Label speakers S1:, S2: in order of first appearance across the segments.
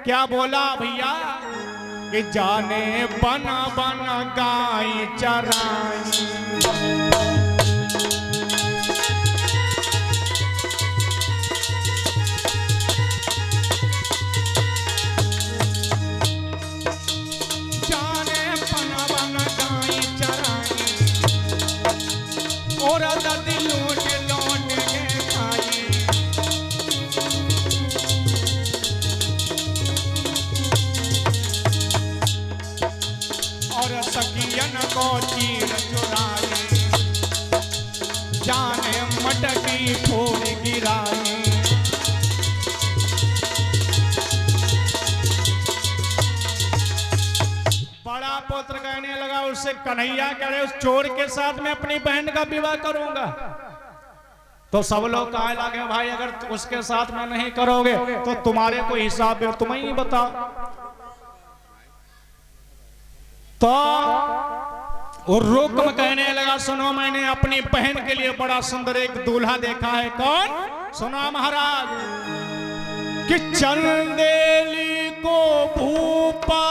S1: क्या बोला भैया कि जाने बन बन गाय चराई। और दादी लौट लौट के खाई। और सखियन को चीर चुराई, जाने मटकी फोड़ गिराई। बड़ा पुत्र कहने लगा उससे, कन्हैया कह रहे उस चोर के साथ मैं अपनी बहन का विवाह करूंगा। तो सब लोग कहने लगे भाई अगर उसके साथ में नहीं करोगे तो तुम्हारे को हिसाब है, तुम्हें ही बताओ। तो और रुकम कहने लगा सुनो मैंने अपनी बहन के लिए बड़ा सुंदर एक दूल्हा देखा है। कौन? सुना महाराज कि चंदेली को भूपा।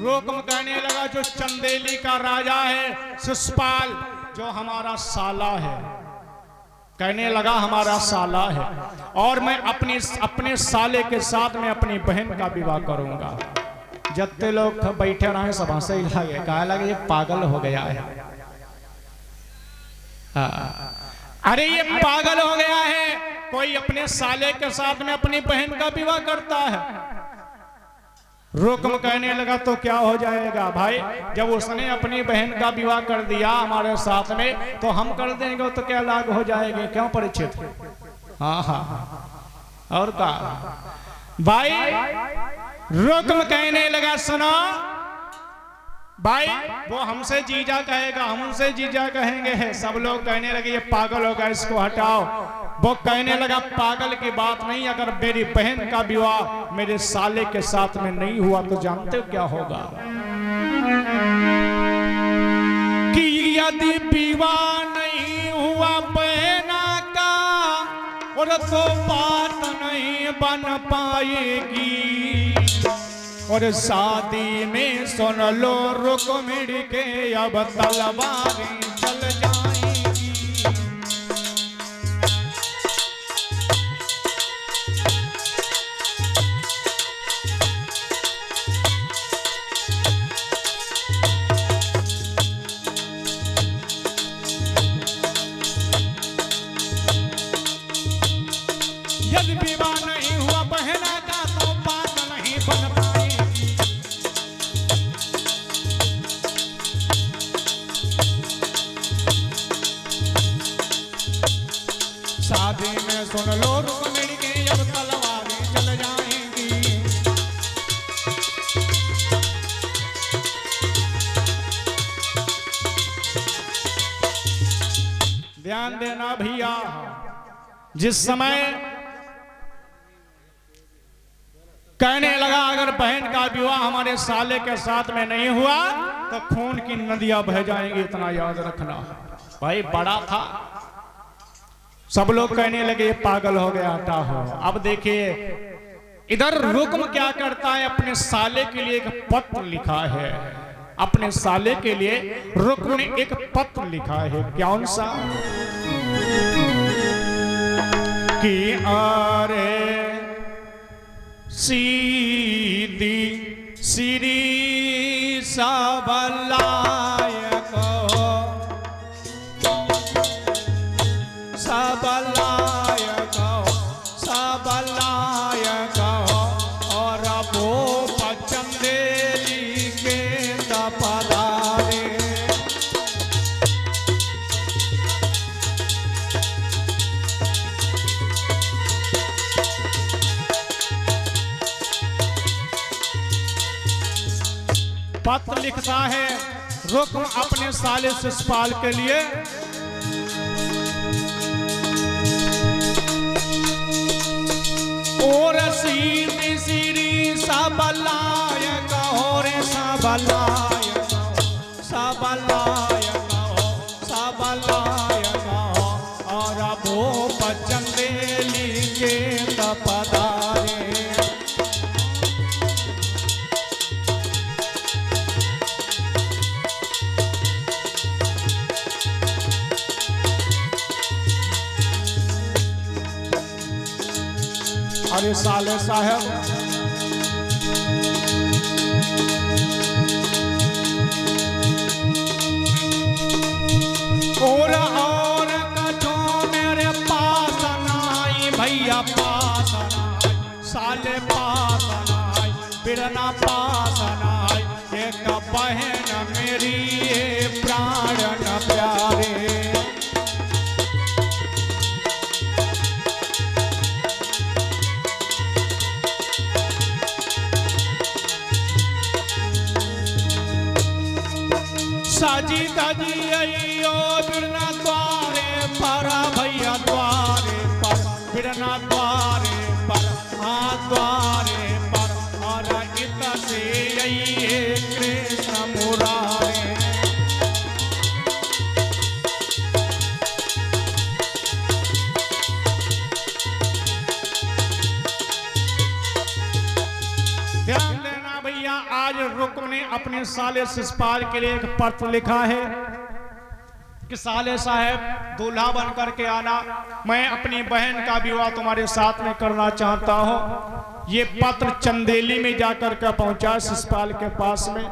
S1: रोकम कहने लगा जो चंदेली का राजा है शिशुपाल, जो हमारा साला है, कहने लगा हमारा साला है और मैं अपने साले के साथ में अपनी बहन का विवाह करूंगा। जितने लोग बैठे रहे सब हंसे ही लगे, कहा लगे ये पागल हो गया है। अरे ये पागल हो गया है, कोई अपने साले के साथ में अपनी बहन का विवाह करता है। रुकम कहने लगा तो क्या हो जाएगा भाई, जब उसने अपनी बहन का विवाह कर दिया हमारे साथ में तो हम कर देंगे तो क्या लाग हो जाएंगे, क्यों परीक्षित? हाँ हाँ और का भाई। रुकम कहने लगा सुनो भाई, वो हमसे जीजा कहेगा, हम उनसे जीजा कहेंगे। सब लोग कहने लगे ये पागल होगा, इसको हटाओ। वो कहने लगा पागल की बात नहीं, अगर मेरी बहन का विवाह मेरे साले के साथ में नहीं हुआ तो जानते हो क्या होगा? कि यदि विवाह नहीं हुआ बहना का और तो बात नहीं बन पाएगी। और शादी में सुन लो रुक्मिणी के अब तलवारें चल जाएंगी। यदि विवाह नहीं हुआ बहना का तो बात नहीं बन पाएगी। शादी में सुन लो रुक्मिणी के अब तलवारें चल जाएंगी। ध्यान देना भैया, जिस समय कहने लगा अगर बहन का विवाह हमारे साले के साथ में नहीं हुआ तो खून की नदियां बह जाएंगी, इतना याद रखना भाई। बड़ा था, सब लोग कहने लगे ये पागल हो गया, हटा हो। अब देखिए इधर रुक्म क्या करता है, अपने साले के लिए एक पत्र लिखा है। अपने साले के लिए रुक्म ने एक पत्र लिखा है। कौन सा? कि अरे सीधी श्री सबलायक हो, सबलायक हो, सबलायक हो। और भूप चंदेली के पधारे। पत्र लिखता है रुक्म अपने साले शिशुपाल के लिए। और सीधी श्री सबलायक हो रे, सबलायक हो, सबलायक हो, सबलायक हो। और भूप चंदेली के पधारे। अरे साले साहब और कठो मेरे पास नाई भैया पास नाई साले पास नाई बिरना पास नाई एक बहन मेरी प्राण न प्यारे साजी दाजी अयो बिरना द्वारे पर भैया द्वारे पर बिरना द्वारे पर द्वारे पर और इत से कृष्ण मुरारे ध्यान देना भैया आज रुक्म ने अपने साले शिषपाल के लिए एक पत्र लिखा है कि साले साहब दूल्हा बन करके आना, मैं अपनी बहन का विवाह तुम्हारे साथ में करना चाहता हूं। ये पत्र चंदेली में जाकर के पहुंचा शिषपाल के पास में।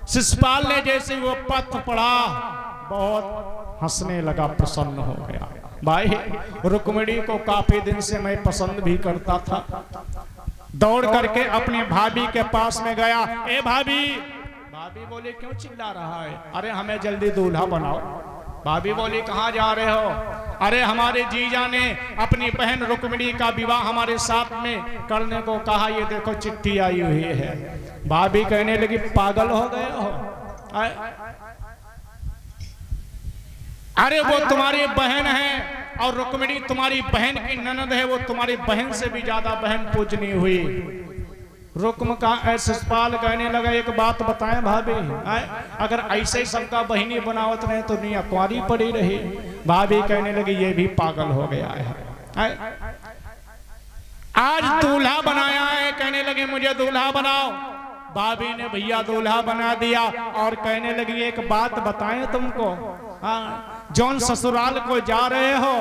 S1: शिषपाल ने जैसे वो पत्र पढ़ा बहुत हंसने लगा, प्रसन्न हो गया। भाई रुक्मिणी को काफी दिन से मैं पसंद भी करता था। दौड़ करके अपनी भाभी के पास में गया। ए भाभी, भाभी बोली क्यों चिल्ला रहा है? अरे हमें जल्दी दूल्हा बनाओ। भाभी बोली कहाँ जा रहे हो? अरे हमारे जीजा ने अपनी बहन रुक्मिणी का विवाह हमारे साथ में करने को कहा, ये देखो चिट्ठी आई हुई है। भाभी कहने लगी पागल हो गए हो? अरे वो तुम्हारी बहन है और रुक्मिणी तुम्हारी बहन की ननद है, वो तुम्हारी बहन से भी ज्यादा बहन पूजनी हुई। रुक्म का शिषपाल कहने लगा एक बात बताएं भाभी, अगर ऐसे ही सबका बहिनी बनावत रहे तो दुनिया कुंवारी पड़ी रही। भाभी कहने लगी ये भी पागल हो गया है। आज दूल्हा बनाया है, कहने लगे मुझे दूल्हा बनाओ। भाभी ने भैया दूल्हा बना दिया और कहने लगी एक बात बताएं तुमको, जौन ससुराल को जा रहे हो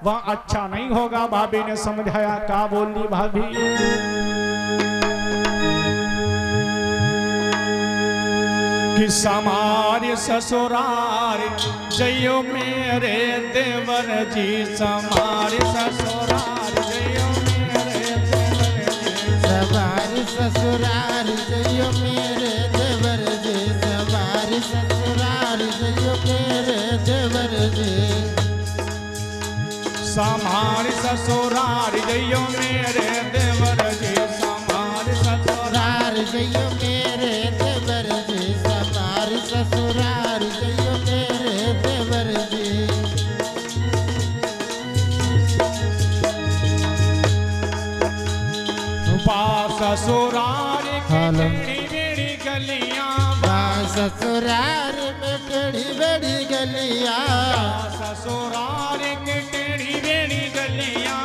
S1: वह अच्छा नहीं होगा। भाभी ने समझाया। क्या बोली भाभी? कि समारे ससुराल जइयो मेरे देवर जी, समारे ससुराल जइयो मेरे देवर जी,
S2: समारे ससुराल जइयो मेरे देवर जी, समारे ससुराल जइयो मेरे देवर जी,
S1: समारे ससुराल जइयो मेरे देवर जी, समारे ससुराल
S2: जइयो मेरे देवर जी, समारे ससुराल जइयो मेरे देवर जी।
S1: ससुराल की बड़ी गलियां,
S2: ससुराल में टेढ़ी बड़ी गलियां,
S1: ससुराल की टेढ़ी बड़ी गलियां,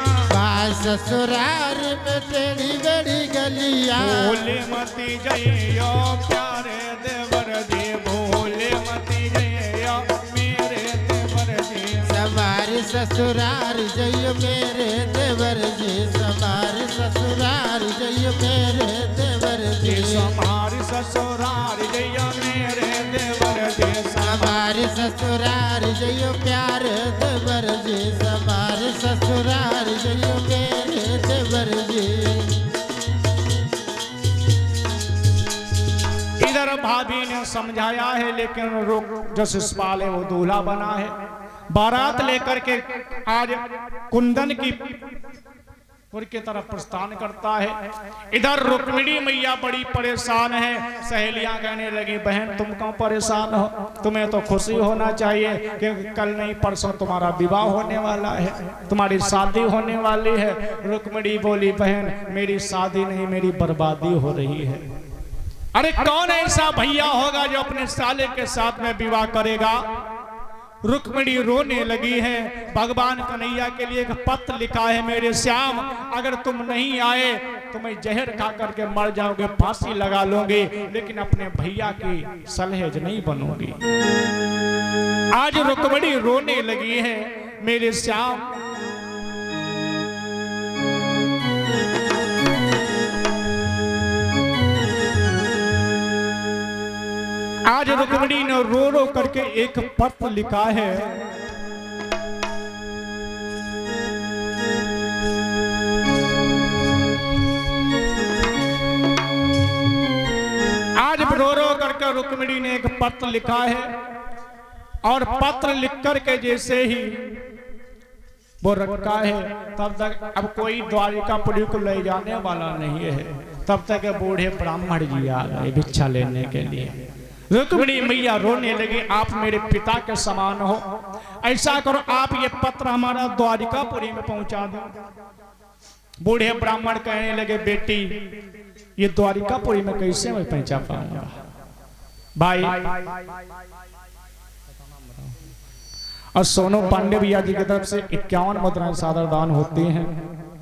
S2: ससुराल में टेढ़ी बड़ी गलियां।
S1: भूले मती जइयो प्यारे देवर जी, भूले मती जइयो मेरे देवर जी,
S2: समारे ससुराल जइयो मेरे देवर जी, समारे ससुराल जइयो मेरे देवर जी,
S1: समारे ससुराल जइयो मेरे देवर जी,
S2: समारे ससुराल जइयो प्यारे देवर जी, समारे ससुराल जइयो मेरे देवर जी।
S1: इधर भाभी ने समझाया है लेकिन जो शिषपाल है वो दूल्हा बना है। बारात लेकर के आज कुंदन की पुर की तरफ प्रस्थान करता है। इधर रुक्मिणी मैया बड़ी परेशान है। सहेलियां कहने लगी बहन तुम क्यों परेशान हो? तुम्हें तो खुशी होना चाहिए क्योंकि कल नहीं परसों तुम्हारा विवाह होने वाला है, तुम्हारी शादी होने वाली है। रुक्मिणी बोली बहन मेरी शादी नहीं मेरी बर्बादी हो रही है। अरे कौन ऐसा भैया होगा जो अपने साले के साथ में विवाह करेगा? रुक्मिणी रोने लगी है। भगवान कन्हैया के लिए एक पत्र लिखा है, मेरे श्याम अगर तुम नहीं आए तो मैं जहर खा करके मर जाओगे, फांसी लगा लोगे, लेकिन अपने भैया की सलहेज नहीं बनोगी। आज रुक्मिणी रोने लगी है, मेरे श्याम आज रुक्मिणी ने रो रो करके एक पत्र लिखा है। आज रो रो करके रुक्मिणी ने एक पत्र लिखा है और पत्र लिख करके जैसे ही वो रखा है तब तक अब कोई द्वारिकापुरी को ले जाने वाला नहीं है। तब तक बूढ़े ब्राह्मण जी आ गए भिक्षा लेने के लिए। रुक्मिणी मैया रोने लगी, आप मेरे पिता के समान हो, ऐसा करो आप ये पत्र हमारा द्वारिकापुरी में पहुंचा दो। बूढ़े ब्राह्मण कहने लगे, बेटी ये द्वारिकापुरी में कैसे मैं पहुंचा पाऊंगा। भाई और सोनू पांडे भैया जी की तरफ से 51 मुद्राएं सादर दान होती हैं।